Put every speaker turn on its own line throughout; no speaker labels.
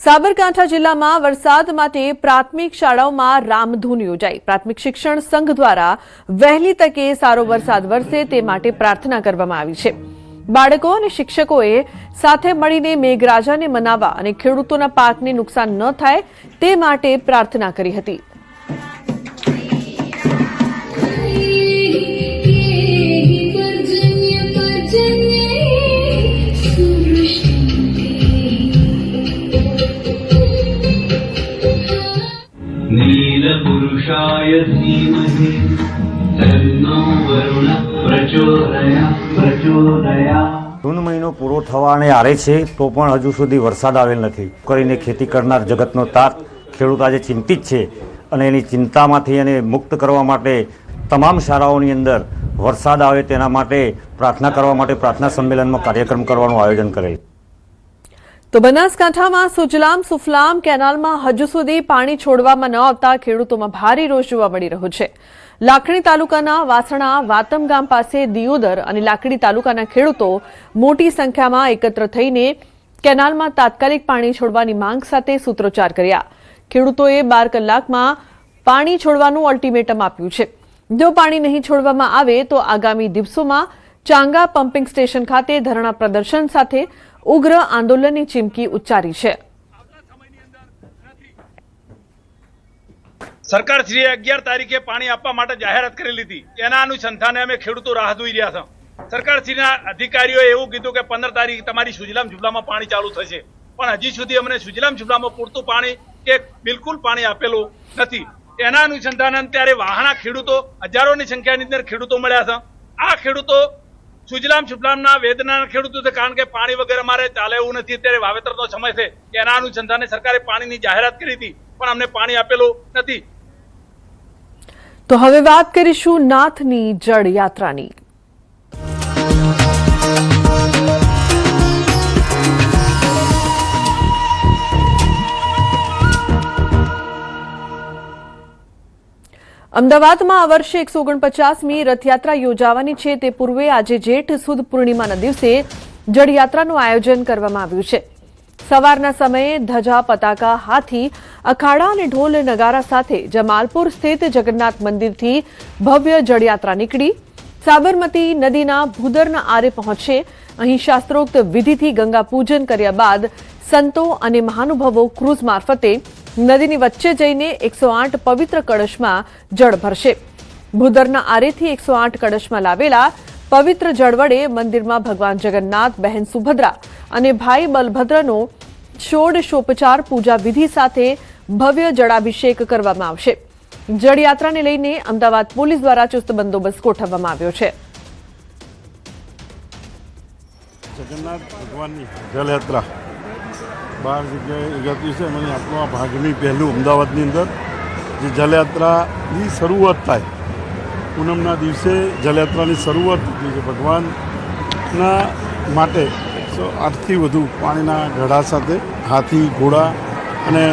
સાબરકાંઠા જિલ્લામાં વરસાદ માટે પ્રાથમિક શાળાઓમાં રામધૂન યોજાઈ। પ્રાથમિક શિક્ષણ સંઘ દ્વારા વહેલી તકે સારો વરસાદ વરસે તે માટે પ્રાર્થના કરવામાં આવી છે। બાળકો અને શિક્ષકોએ સાથે મળીને મેઘરાજાને મનાવવા અને ખેડૂતોના પાકને નુકસાન ન થાય તે માટે પ્રાર્થના કરી હતી।
नीलपुरुषाय धीमहि तन्नो वरुणः प्रचोदयात्।
जून महीनो पूरो थवाने आरे छे तो पण हजू सुधी वरसाद आवेल नथी। करीने खेती करनार जगतनो तात खेडूत आज चिंतित छे अने एनी चिंतामांथी एने मुक्त करवा माटे तमाम शाळाओनी अंदर वरसाद आवे तेना माटे प्रार्थना करवा माटे प्रार्थना संमेलनमां कार्यक्रम करवानुं आयोजन करेल।
तो बनासकांठामां सुजलाम सुफलाम केनालमां हजू सुधी पाणी छोड़वामां न आवता खेडूतोमां भारे रोष जोवा मळी रह्यो छे। लाखणी तालुकाना वासणा वातम गाम पासे दियोदर अने लाखणी तालुकाना खेडूतो मोटी संख्यामां एकत्र थईने केनालमां तात्कालिक पाणी छोड़वानी मांग साथे सूत्रोच्चार कर्या। खेडूतोए 12 कलाकमां पाणी छोड़वानुं अल्टिमेटम आप्युं छे। जो पाणी नहीं छोड़वामां आवे तो आगामी दिवसोमां चांगा पंपिंग स्टेशन खाते धरણા प्रदर्शन साथे उग्र आंदोलनની ચીમકી ઉચ્ચારી છે।
સરકારશ્રીએ 11 તારીખે પાણી આપવા માટે જાહેરાત કરેલી હતી। એના અનુસંધાને અમે ખેડૂતો રાહ જોઈ રહ્યા છે। સરકારશ્રીના અધિકારીઓએ એવું કીધું કે 15 તારીખ તમારી સુજલામ સુફલામમાં પાણી ચાલુ થશે, પણ હજી સુધી અમને સુજલામ સુફલામમાં પૂરતું પાણી કે બિલકુલ પાણી આપેલું નથી। એના અનુસંધાને ત્યારે વાહણા ખેડૂતો હજારોની સંખ્યાની અંદર ખેડૂતો મળ્યા છે। આ ખેડૂતો સુજલામ સુફલામના વેદનાના ખેડૂતો છે, કારણ કે પાણી વગર અમારે ચાલે એવું નથી। અત્યારે વાવેતરનો સમય છે। એના અનુસંધાને સરકારે પાણીની જાહેરાત કરી હતી, પણ અમને પાણી આપેલું નથી।
તો હવે વાત કરીશું નાથની જળ યાત્રાની। અમદાવાદમાં આ વર્ષે 149મી રથયાત્રા યોજાવાની છે। તે પૂર્વે આજે જેઠ સુદ પૂર્ણિમાના દિવસે જળયાત્રાનું આયોજન કરવામાં આવ્યું છે। સવારના સમયે ધજા પતાકા હાથી અખાડા અને ઢોલ નગારા સાથે જમાલપુર સ્થિત જગન્નાથ મંદિરથી ભવ્ય જળયાત્રા નીકળી સાબરમતી નદીના ભૂદરના આરે પહોંચશે। અહીં શાસ્ત્રોક્ત વિધિથી ગંગા પૂજન કર્યા બાદ સંતો અને મહાનુભાવો ક્રૂઝ મારફતે નદીની વચ્ચે જઈને 108 પવિત્ર કળશમાં જળ ભરશે। ભૂદરના આરેથી 108 કળશમાં લાવેલા પવિત્ર જળ વડે મંદિરમાં ભગવાન જગન્નાથ, બહેન સુભદ્રા અને ભાઈ બલભદ્રનો ષોડશોપચાર પૂજા વિધિ સાથે ભવ્ય જળાભિષેક કરવામાં આવશે। જળયાત્રાને લઈને અમદાવાદ પોલીસ દ્વારા ચુસ્ત બંદોબસ્ત ગોઠવવામાં આવ્યો છે।
જગન્નાથ ભગવાનની જળયાત્રા 12 જગ્યાએ યોજાતી છે। મને આપણું આ ભાગની પહેલું અમદાવાદની અંદર જે જળયાત્રાની શરૂઆત થાય, પૂનમના દિવસે જળયાત્રાની શરૂઆત થતી છે। ભગવાનના માટે 108થી વધુ પાણીના ઘડા સાથે હાથી, ઘોડા અને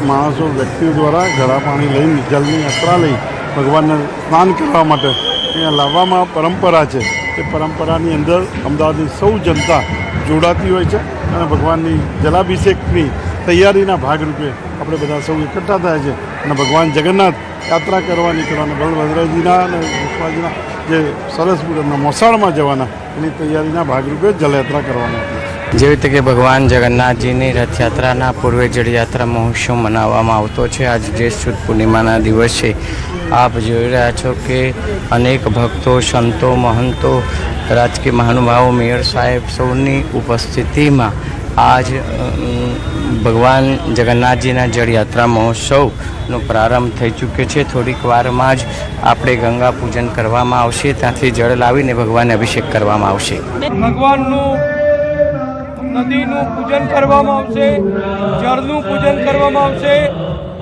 માણસો, વ્યક્તિઓ દ્વારા ઘડા પાણી લઈને જળની યાત્રા લઈ ભગવાનને સ્નાન કરવા માટે અહીંયા લાવવામાં પરંપરા છે। એ પરંપરાની અંદર અમદાવાદની સૌ જનતા જોડાતી હોય છે અને ભગવાનની જલાભિષેકની તૈયારીના ભાગરૂપે આપણે બધા સૌ એકઠા થાય છે અને ભગવાન જગન્નાથ યાત્રા કરવા નીકળવાના, બળભદ્રજીના અને પુષ્પાજીના જે સરસપુરના મોસાળમાં જવાના એની તૈયારીના ભાગરૂપે જલયાત્રા કરવામાં આવી છે।
જેવી રીતે કે ભગવાન જગન્નાથજીની રથયાત્રાના પૂર્વે જળયાત્રા મહોત્સવ મનાવવામાં આવતો છે। આજ જ્યેષ્ઠ સુદ પૂર્ણિમાના દિવસે આપ જોઈ રહ્યા છો કે અનેક ભક્તો, સંતો, મહંતો, રાજકીય મહાનુભાવો, મેયર સાહેબ સૌની ઉપસ્થિતિમાં આજ ભગવાન જગન્નાથજીના જળયાત્રા મહોત્સવનો પ્રારંભ થઈ ચૂક્યો છે। થોડીક વારમાં જ આપણે ગંગા પૂજન કરવામાં આવશે, ત્યાંથી જળ લાવીને ભગવાનને અભિષેક કરવામાં આવશે।
ભગવાનનું નદીનું પૂજન કરવામાં આવશે, જળનું પૂજન કરવામાં આવશે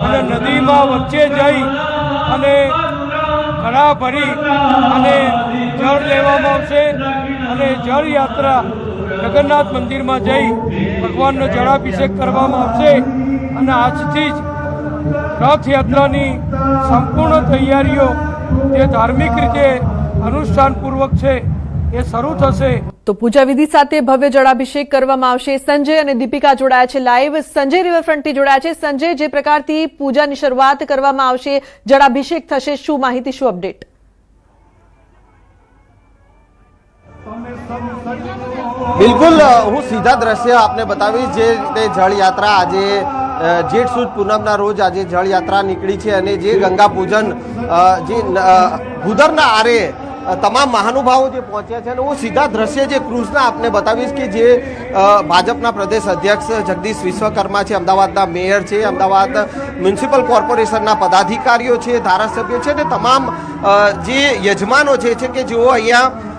અને નદીમાં વચ્ચે જઈ અને ઘડા ભરી અને જળ લેવામાં આવશે અને જળ યાત્રા જગન્નાથ મંદિરમાં જઈ ભગવાનનો જળાભિષેક કરવામાં આવશે અને આજથી જ રથયાત્રાની સંપૂર્ણ તૈયારીઓ જે ધાર્મિક રીતે અનુષ્ઠાનપૂર્વક છે એ શરૂ થશે।
તો પૂજા વિધિ સાથે ભવ્ય જળાભિષેક કરવામાં આવશે। સંજય અને દીપિકા જોડાયા છે લાઈવ। સંજય રિવરફ્રન્ટથી જોડાયા છે। સંજય, જે પ્રકારથી પૂજાની શરૂઆત કરવામાં આવશે, જળાભિષેક થશે, શું માહિતી, શું અપડેટ?
બિલકુલ, હું સીધા દ્રશ્ય આપને બતાવીશ। જે રીતે જળયાત્રા આજે જેઠ સુદ પૂનમના રોજ આજે જળયાત્રા નીકળી છે અને જે ગંગા પૂજન જે ભૂદરના આરે તમામ મહાનુભાવો જે પહોંચ્યા છે અને હું સીધા દ્રશ્ય જે ક્રૂઝના આપને બતાવીશ કે જે ભાજપના પ્રદેશ અધ્યક્ષ જગદીશ વિશ્વકર્મા છે, અમદાવાદના મેયર છે, અમદાવાદ મ્યુનિસિપલ કોર્પોરેશનના પદાધિકારીઓ છે, ધારાસભ્યો છે અને તમામ જે યજમાનો છે કે જેઓ અહીંયા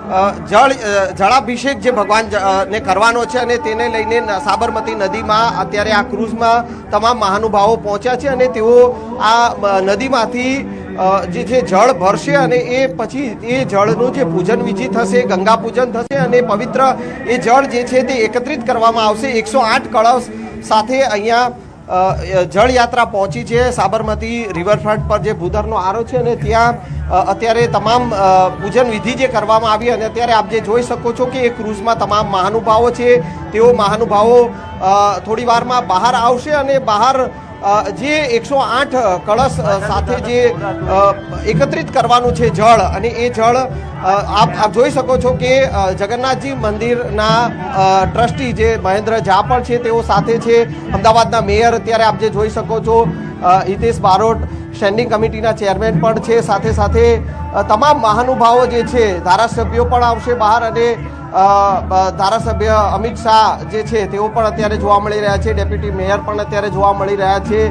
જળાભિષેક જે ભગવાન ને કરવાનો છે અને તેને લઈને સાબરમતી નદીમાં અત્યારે આ ક્રૂઝમાં તમામ મહાનુભાવો પહોંચ્યા છે અને તેઓ આ નદીમાંથી જે છે જળ ભરશે અને એ પછી એ જળનું જે પૂજન વિધિ થશે, ગંગા પૂજન થશે અને પવિત્ર એ જળ જે છે તે એકત્રિત કરવામાં આવશે। 108 કળશ સાથે અહીંયા જળયાત્રા પહોંચી છે સાબરમતી રિવરફ્રન્ટ પર જે ભૂદરનો આરો છે અને ત્યાં અત્યારે તમામ પૂજન વિધિ જે કરવામાં આવી અને અત્યારે આપ જે જોઈ શકો છો કે એ ક્રૂઝમાં તમામ મહાનુભાવો છે, તેઓ મહાનુભાવો થોડી વારમાં બહાર આવશે અને બહાર જે 108 કળશ સાથે જે એકત્રિત કરવાનું છે જળ અને એ જળ આપ જોઈ શકો છો કે જગન્નાથજી મંદિરના ટ્રસ્ટી જે મહેન્દ્ર ઝા પણ છે તેઓ સાથે છે, અમદાવાદના મેયર અત્યારે આપ જે જોઈ શકો છો હિતેશ બારોટ સ્ટેન્ડિંગ કમિટીના ચેરમેન પણ છે, સાથે સાથે તમામ મહાનુભાવો જે છે, ધારાસભ્યો પણ આવશે બહાર અને ધારાસભ્ય અમિત શાહ જે છે તેઓ પણ અત્યારે જોવા મળી રહ્યા છે, ડેપ્યુટી મેયર પણ અત્યારે જોવા મળી રહ્યા છે,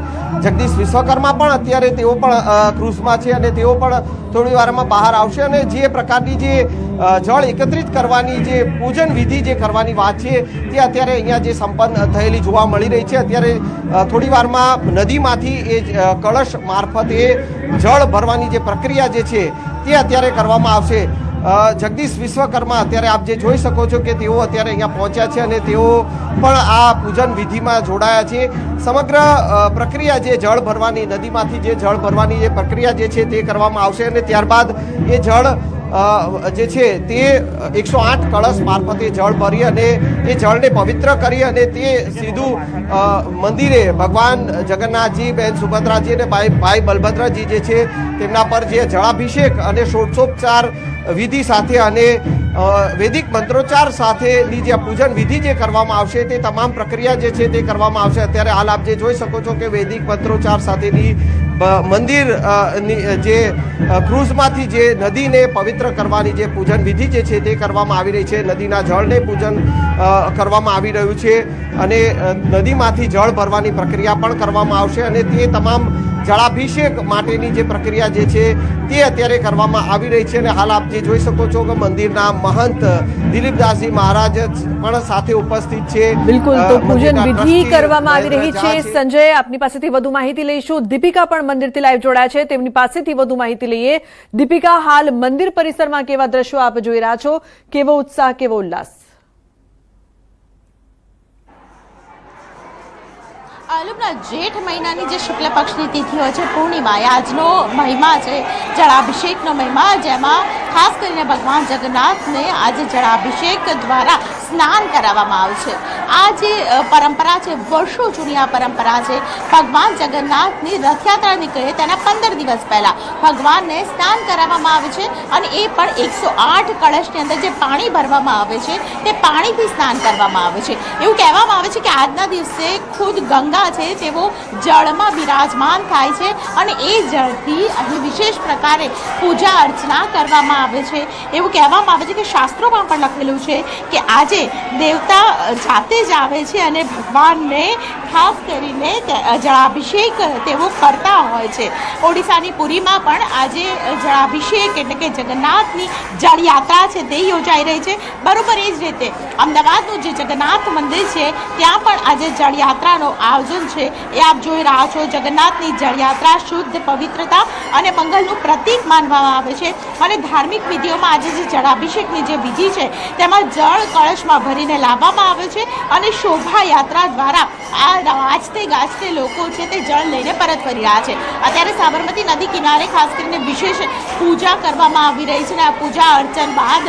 જગદીશ વિશ્વકર્મા પણ અત્યારે તેઓ પણ ક્રૂઝમાં છે અને તેઓ પણ થોડી વારમાં બહાર આવશે અને જે પ્રકારની જે જળ એકત્રિત કરવાની જે પૂજન વિધિ જે કરવાની વાત છે તે અત્યારે અહીંયા જે સંપન્ન થયેલી જોવા મળી રહી છે। અત્યારે થોડી વારમાં નદીમાંથી એ કળશ મારફતે જળ ભરવાની જે પ્રક્રિયા જે છે તે અત્યારે કરવામાં આવશે। જગદીશ વિશ્વકર્મા અત્યારે આપ જે જોઈ શકો છો કે તેઓ અત્યારે અહીંયા પહોંચ્યા છે અને તેઓ પણ આ પૂજન વિધિમાં જોડાયા છે। સમગ્ર પ્રક્રિયા જે જળ ભરવાની નદીમાંથી જે જળ ભરવાની જે પ્રક્રિયા જે છે તે કરવામાં આવશે અને ત્યારબાદ એ જળ જે છે તે 108 કળશ મારફતે જળ ભરી અને એ જળને પવિત્ર કરી અને તે સીધું મંદિરે ભગવાન જગન્નાથજી, બહેન સુભદ્રાજી અને ભાઈ બલભદ્રજી જે છે તેમના પર જે જળાભિષેક અને ષોડશોપચાર વિધિ સાથે અને વૈદિક મંત્રોચ્ચાર સાથેની જે પૂજન વિધિ જે કરવામાં આવશે તે તમામ પ્રક્રિયા જે છે તે કરવામાં આવશે। અત્યારે હાલ આપ જે જોઈ શકો છો કે વૈદિક મંત્રોચ્ચાર સાથેની મંદિર જે ક્રૂઝમાંથી જે નદીને પવિત્ર કરવાની જે પૂજન વિધિ જે છે તે કરવામાં આવી રહી છે, નદીના જળને પૂજન કરવામાં આવી રહ્યું છે અને નદીમાંથી જળ ભરવાની પ્રક્રિયા પણ કરવામાં આવશે અને તે તમામ જળાભિષેક માટેની જે પ્રક્રિયા જે છે તે અત્યારે કરવામાં આવી રહી છે અને હાલ આપ જે જોઈ શકો છો કે મંદિરના મહંત દિલીપદાસજી મહારાજ પણ સાથે ઉપસ્થિત છે।
બિલકુલ, તો પૂજન વિધિ કરવામાં આવી રહી છે। સંજય, આપની પાસેથી વધુ માહિતી લઈશું। દીપિકા પણ મંદિરથી લાઈવ જોડાયા છે, તેમની પાસેથી વધુ માહિતી લઈએ। દીપિકા, હાલ મંદિર પરિસરમાં કેવા દ્રશ્યો આપ જોઈ રહ્યા છો, કેવો ઉત્સાહ, કેવો ઉલ્લાસ?
જેઠ મહિનાની જે શુક્લ પક્ષની તિથિ હોય છે પૂર્ણિમા, એ આજનો મહિમા છે જળાભિષેકનો મહિમા, જેમાં ખાસ કરીને ભગવાન જગન્નાથને આજે જળાભિષેક દ્વારા સ્નાન કરાવવામાં આવે છે। આ જે પરંપરા છે, વર્ષો જૂની આ પરંપરા છે। ભગવાન જગન્નાથની રથયાત્રા નીકળે તેના 15 દિવસ પહેલા ભગવાનને સ્નાન કરાવવામાં આવે છે અને એ પણ 108 કળશની અંદર જે પાણી ભરવામાં આવે છે તે પાણીથી સ્નાન કરવામાં આવે છે। એવું કહેવામાં આવે છે કે આજના દિવસે ખુદ ગંગા છે તેઓ જળમાં બિરાજમાન થાય છે અને એ જળથી અહીં વિશેષ પ્રકારે પૂજા અર્ચના કરવામાં આવે છે। એવું કહેવામાં આવે છે કે શાસ્ત્રોમાં પણ લખેલું છે કે આજે દેવતા જાતે જ આવે છે અને ભગવાનને ખાસ કરીને જળાભિષેક તેઓ કરતા હોય છે। ઓડિશાની પુરીમાં પણ આજે જળાભિષેક એટલે કે જગન્નાથની જળયાત્રા છે તે યોજાઈ રહી છે। બરોબર એ જ રીતે અમદાવાદનું જે જગન્નાથ મંદિર છે ત્યાં પણ આજે જળયાત્રાનો આયોજન છે એ આપ જોઈ રહ્યા છો। જગન્નાથની જળયાત્રા શુદ્ધ, પવિત્રતા અને મંગલનું પ્રતીક માનવામાં આવે છે અને ધાર્મિક વિધિઓમાં આજે જે જળાભિષેકની જે વિધિ છે તેમાં જળ કળશમાં ભરીને લાવવામાં આવે છે અને શોભાયાત્રા દ્વારા આ વાજતે ગાજતે લોકો છે તે જળ લઈને પરત ફરી રહ્યા છે. અત્યારે સાબરમતી નદી કિનારે ખાસ કરીને વિશેષ પૂજા કરવામાં આવી રહી છે અને આ પૂજા અર્ચન બાદ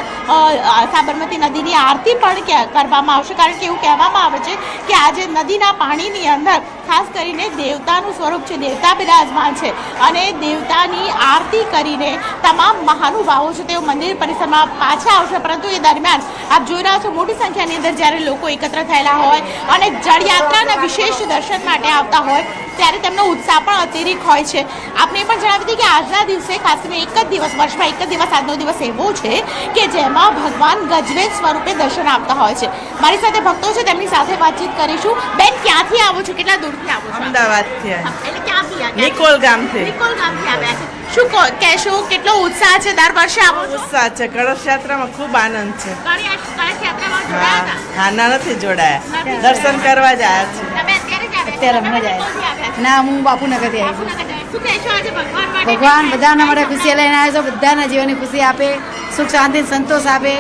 સાબરમતી નદીની આરતી પણ કરવામાં આવશે, કારણ કે એવું કહેવામાં આવે છે કે આજે નદીના પાણીની અંદર ખાસ કરીને દેવતાનું સ્વરૂપ છે, દેવતા બિરાજમાન છે અને દેવતાની આરતી કરીને તમામ મહાનુભાવો છે તેઓ મંદિર પરિસરમાં પાછા આવશે. પરંતુ એ દરમિયાન આપ જોઈ રહ્યા છો મોટી સંખ્યાની અંદર જ્યારે લોકો એકત્ર થયેલા હોય અને જળયાત્રાના વિશેષ દર્શન માટે આવતા હોય ત્યારે તેમનો ઉત્સાહ પણ અતિરિક્ત હોય છે. આપને એ પણ જણાવી દઈએ કે આજના દિવસે ખાસ કરીને એક જ દિવસ, વર્ષમાં એક જ દિવસ આજનો દિવસ એવો છે કે જેમાં ભગવાન ગજવેજ સ્વરૂપે દર્શન આપતા હોય છે. મારી સાથે ભક્તો છે, તેમની સાથે વાતચીત કરીશું. બેન, ક્યાંથી આવો છો, કેટલા દૂરથી આવો છો?
અમદાવાદથી
એટલે ક્યાંથી આવ્યા?
નિકોલ ગામથી.
નિકોલ ગામથી આવ્યા છે. શું કહેશો, કેટલો ઉત્સાહ છે? દર વર્ષે આવો છો?
ઉત્સાહ છે. કળશ યાત્રામાં ખૂબ આનંદ છે.
કળશ યાત્રામાં જોડાયા હતા?
હા, ના નથી જોડાયા, દર્શન કરવા જ આવ્યા છે.
તમે અત્યારે જ આવ્યા છો?
અત્યારે
તમે
મજા
ક્યાંથી આવ્યા છો?
ના, હું બાપુનગરથી આવી છું.
શું કહેશો આજે ભગવાન માટે?
ભગવાન બધાના માટે ખુશી લઈને આવ્યા છો, બધાના જીવનની ખુશી આપે, સુખ શાંતિ સંતોષ આપે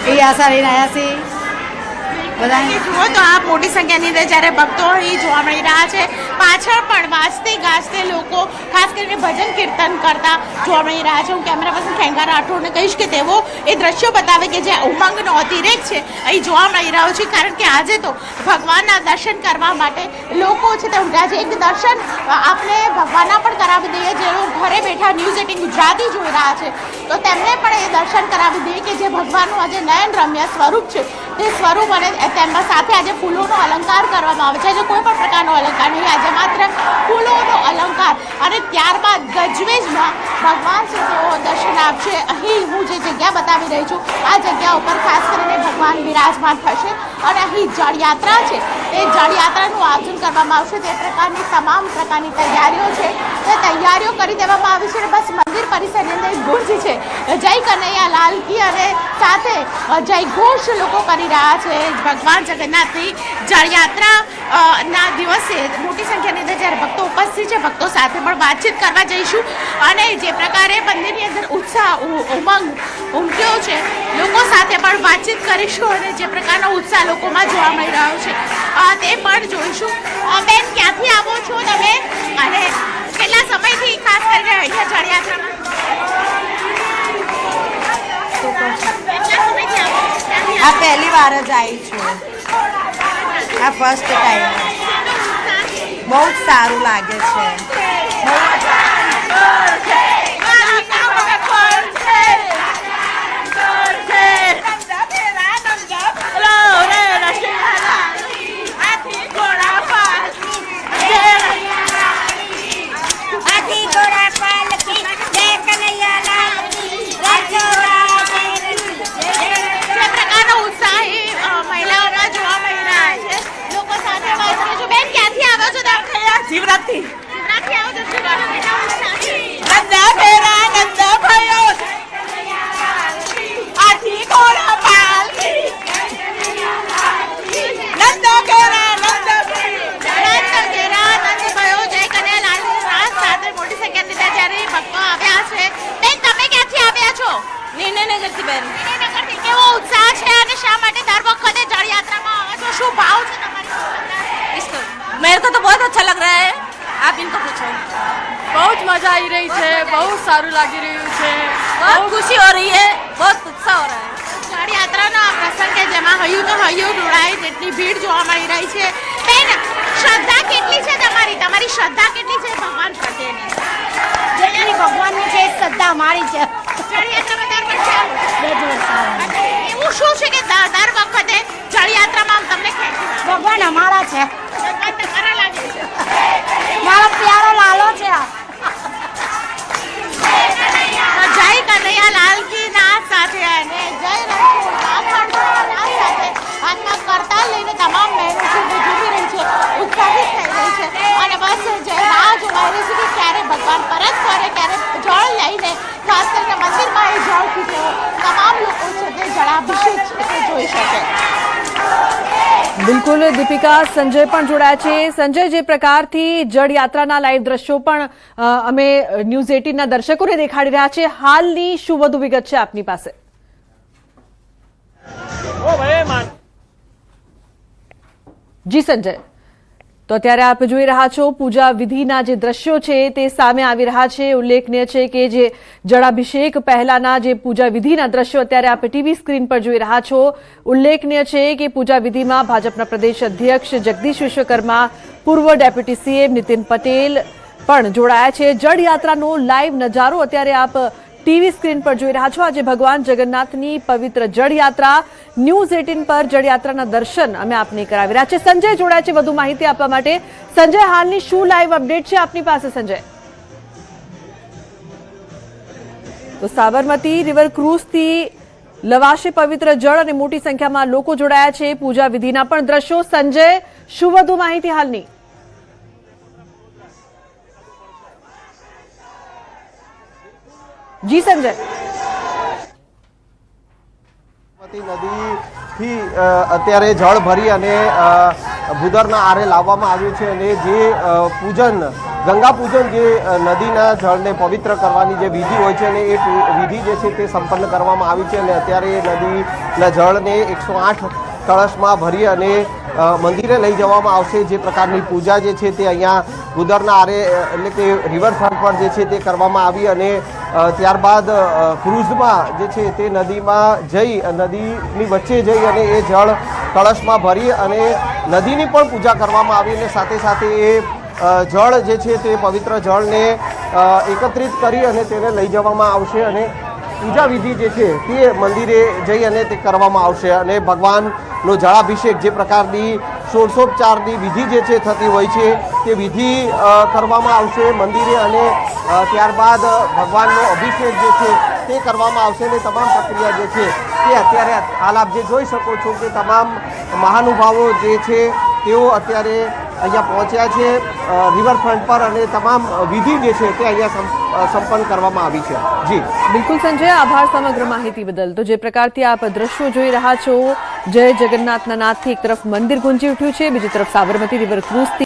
એવી આશા લઈને આવ્યા છીએ.
બધાને જુઓ તો આપ મોટી સંખ્યાની અંદર જ્યારે ભક્તો અહીં જોવા મળી રહ્યા છે, પાછળ પણ વાજતે ગાજતે લોકો ખાસ કરીને ભજન કીર્તન કરતા જોવા મળી રહ્યા છે. હું કેમેરા પર્સન ખેંગા રાઠોડને કહીશ કે તેઓ એ દ્રશ્યો બતાવે કે જે ઉમંગનો અતિરેક છે અહીં જોવા મળી રહ્યો છે, કારણ કે આજે તો ભગવાનના દર્શન કરવા માટે લોકો છે તે ઉમટ્યા છે. એક દર્શન આપણે ભગવાનના પણ કરાવી દઈએ, જેઓ ઘરે બેઠા ન્યૂઝ 18 ગુજરાતી જોઈ રહ્યા છે તો તેમને પણ એ દર્શન કરાવી દઈએ કે જે ભગવાનનું આજે નયન રમ્ય સ્વરૂપ છે તે સ્વરૂપ અને તેમના સાથે આજે ફૂલોનો અલંકાર કરવામાં આવે છે. આજે કોઈ પણ પ્રકારનો અલંકાર નહીં, આજે માત્ર ફૂલોનો અલંકાર અને ત્યારબાદ ગજવેજમાં ભગવાન છે તેઓ દર્શન આપશે. અહીં હું જે જગ્યા બતાવી રહી છું આ જગ્યા ઉપર ખાસ કરીને ભગવાન બિરાજમાન થશે અને અહીં જળયાત્રા છે તે જળયાત્રાનું આયોજન કરવામાં આવશે. તે પ્રકારની તમામ પ્રકારની તૈયારીઓ છે તે તૈયારીઓ કરી દેવામાં આવી છે અને બસ મંદિર પરિસરની અંદર ગુંજ છે જય કનૈયા લાલ કી અને સાથે જય ઘોષ લોકો કરી રહ્યા છે. ભગવાન જગન્નાથની જળયાત્રા ના દિવસે મોટી સંખ્યાની અંદર જ્યારે ભક્તો ઉપસ્થિત છે, ભક્તો સાથે પણ વાતચીત કરવા જઈશું અને જે પ્રકારે મંદિરની અંદર ઉત્સાહ ઉમંગ ઉમટ્યો છે લોકો સાથે પણ વાતચીત કરીશું અને જે પ્રકારનો ઉત્સાહ લોકોમાં જોવા મળી રહ્યો છે તે પણ જોઈશું. બેન, ક્યાંથી આવો છો તમે અને કેટલા સમયથી ખાસ કરીને અહીંયા જળયાત્રામાં?
આ પહેલી વાર જ આવી છું, આ ફર્સ્ટ ટાઈમ. બહુ જ સારું લાગે છે.
શિવરાત્રી.
શિવરાત્રી આવો તો શું કરો? કેટલા ઉત્સાહ છે?
નંદા ફેરા નંદા ભયો આથી ઘોડા પાલકી નંદા ફેરા નંદા
મોટી સંખ્યાની અંદર જ્યારે ભક્તો આવ્યા છે. બેન, તમે ક્યાંથી આવ્યા છો?
નિર્ણયનગરથી બેન.
વિનયનગરથી. કેવો ઉત્સાહ છે અને શા માટે દર વખતે જળયાત્રામાં આવો છો? શું ભાવ છે તમારી?
इसको मेरे को तो बहुत अच्छा लग रहा है, आप इनको पूछो.
બહુ જ મજા આવી રહી છે, બહુ સારું લાગી રહ્યું છે,
बहुत खुशी हो रही है, बहुत उत्साह हो रहा है.
જળયાત્રાનો આ પ્રસંગ કે જેમાં હૈયું તો હૈયું ઢોળાય તેટલી ભીડ જોવા મળી રહી છે. બેન, શ્રદ્ધા કેટલી છે તમારી? તમારી શ્રદ્ધા કેટલી છે ભગવાન પ્રત્યેની?
જેટલી ભગવાનની છે શ્રદ્ધા અમારી છે.
જળયાત્રામાં દર વર્ષે આવો?
બે જ વર્ષ આવે.
એવું શું છે કે દર વખતે જળયાત્રામાં તમને ખેંચી લાવે?
ભગવાન અમારા છે,
ભગવાન તમારા લાગે છે.
મારો પ્યારો લાલો છે.
જય કનૈયા લાલ કી ના સાથે અને જય રણછોડના સાથે હાથમાં કરતાલ લઈને તમામ બહેનો છે જે ઝૂમી રહી છે, ઉત્સાહિત થઈ રહી છે અને બસ જે રાહ જોવાઈ રહી છે કે ક્યારે ભગવાન પરત ફરે, ક્યારે જળ લઈને ખાસ કરીને મંદિરમાં એ જળથી તેઓ તમામ લોકો છે તે જળાભિષેક છે તે જોઈ શકે.
બિલકુલ, દીપિકા, સંજય પણ જોડાયા છે. સંજય, જે પ્રકારથી જળયાત્રાના લાઈવ દ્રશ્યો પણ અમે ન્યૂઝ 18ના દર્શકોને દેખાડી રહ્યા છે, હાલની શું વધુ વિગત છે આપની પાસે? જી સંજય. તો અત્યારે આપ જોઈ રહ્યા છો પૂજા વિધિના જે દ્રશ્યો છે તે સામે આવી રહ્યા છે। ઉલ્લેખનીય છે કે જે જળાભિષેક પહેલાના જે પૂજા વિધિના દ્રશ્યો અત્યારે આપ ટીવી સ્ક્રીન પર જોઈ રહ્યા છો। ઉલ્લેખનીય છે કે પૂજા વિધિમાં ભાજપના પ્રદેશ અધ્યક્ષ જગદીશ વિશ્વકર્મા, પૂર્વ ડેપ્યુટી સીએમ નીતિન પટેલ પણ જોડાયા છે। જળયાત્રાનો લાઈવ નજારો અત્યારે આપ ટીવી સ્ક્રીન પર જોઈ રહ્યા છો। આજે ભગવાન જગન્નાથની પવિત્ર જળયાત્રા ન્યૂઝ 18 પર જળયાત્રાના દર્શન અમે આપને કરાવી રહ્યા છે। સંજય જોડાયા છે વધુ માહિતી આપવા માટે। સંજય, હાલની શું લાઈવ અપડેટ છે આપની પાસે સંજય? તો સાબરમતી રિવર ક્રુઝથી લવાશે પવિત્ર જળ અને મોટી સંખ્યામાં લોકો જોડાયા છે। પૂજા વિધિના પણ દ્રશ્યો। સંજય, શું વધુ માહિતી હાલની? જી સંજય।
નદીથી અત્યારે જળ ભરી અને ભૂદરના આરે લાવવામાં આવ્યું છે અને જે પૂજન ગંગા પૂજન જે નદીના જળને પવિત્ર કરવાની જે વિધિ હોય છે અને એ વિધિ જે છે તે સંપન્ન કરવામાં આવી છે અને અત્યારે નદીના જળને 108 કળશમાં ભરી અને મંદિરે લઈ જવામાં આવશે। જે પ્રકારની પૂજા જે છે તે અહીંયા ભૂદરના આરે એટલે કે રિવરફ્રન્ટ પર જે છે તે કરવામાં આવી અને ત્યારબાદ ક્રુઝમાં જે છે તે નદીમાં જઈ નદીની વચ્ચે જઈ અને એ જળ કળશમાં ભરી અને નદીની પણ પૂજા કરવામાં આવી અને સાથે સાથે એ જળ જે છે તે પવિત્ર જળને એકત્રિત કરી અને તેને લઈ જવામાં આવશે અને પૂજા વિધિ જે છે તે મંદિરે જઈ અને તે કરવામાં આવશે અને ભગવાનનો જળાભિષેક જે પ્રકારની ષોડશોપચારની વિધિ જે છે થતી હોય છે તે વિધિ કરવામાં આવશે મંદિરે અને ત્યારબાદ ભગવાનનો અભિષેક જે છે તે કરવામાં આવશે અને તમામ પ્રક્રિયા જે છે તે અત્યારે હાલ આપ જે જોઈ શકો છો કે તમામ મહાનુભાવો જે છે તેઓ અત્યારે અહીંયા પહોંચ્યા છે રિવરફ્રન્ટ પર અને તમામ વિધિ જે છે તે અહીંયા સંપન્ન કરવામાં આવી છે। જી
બિલકુલ સંજય, આભાર સમગ્ર માહિતી બદલ। તો જે પ્રકારથી આપ દ્રશ્યો જોઈ રહ્યા છો, જય જગન્નાથના નાદથી એક તરફ મંદિર ગુંજી ઉઠ્યું છે, બીજી તરફ સાબરમતી રિવર ક્રુઝથી